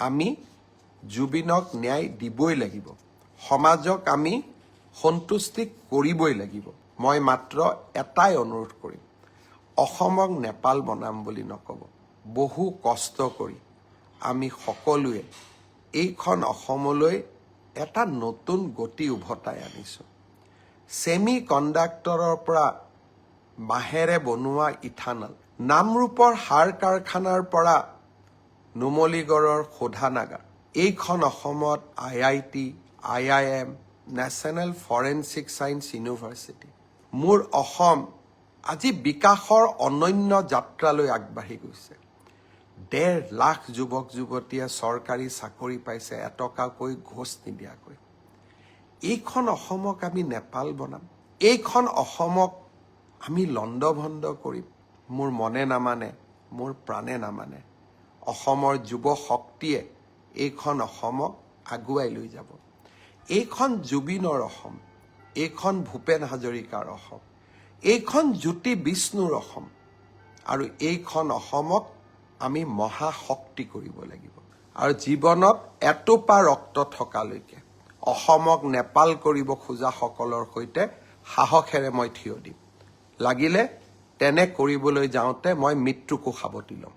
আমি জুবিনক ন্যায় দিবই লাগিব সমাজক আমি সন্তুষ্টি কৰিবই লাগিব মই মাত্ৰ এটাই অনুৰোধ কৰিম অসমক নেপাল বনাম বুলি নকব বহু কষ্ট কৰি আমি সকলোৱে এইখন অসমলৈ এটা নতুন গতি উভতাই আনিছো সেমি কণ্ডাক্টৰৰ পৰা বাহেৰে বনোৱা ইথানল নামৰূপৰ সাৰ কাৰখানাৰ পৰা নুমলীগড়ৰ শোধানাগাৰ এইখন অসমত IIT IIM national forensic science university মোৰ অসম আজি বিকাশৰ অনন্য যাত্ৰালৈ আগবাঢ়ি গৈছে 1.5 লাখ যুৱক যুৱতীয়ে চৰকাৰী চাকৰি পাইছে এটকাকৈ ঘোষ নিদিয়াকৈ এইখন অসমক আমি নেপাল বনাম এইখন অসমক আমি লণ্ডভণ্ড কৰিম মোৰ মনে নামানে মোৰ প্ৰাণে নামানে অসমৰ যুৱ শক্তিয়ে এইখন অসমক আগুৱাই লৈ যাব এইখন জুবিনৰ অসম এইখন ভূপেন হাজৰিকাৰ অসম এইখন জ্যোতি বিষ্ণুৰ অসম আৰু এইখন অসমক আমি মহাশক্তি কৰিব লাগিব আৰু জীৱনত এটোপা ৰক্ত থকালৈকে অসমক নেপাল কৰিব খোজা সকলৰ সৈতে সাহসেৰে মই থিয় দিম লাগিলে তেনে কৰিবলৈ যাওঁতে মই মৃত্যুকো সাৱটি ল'ম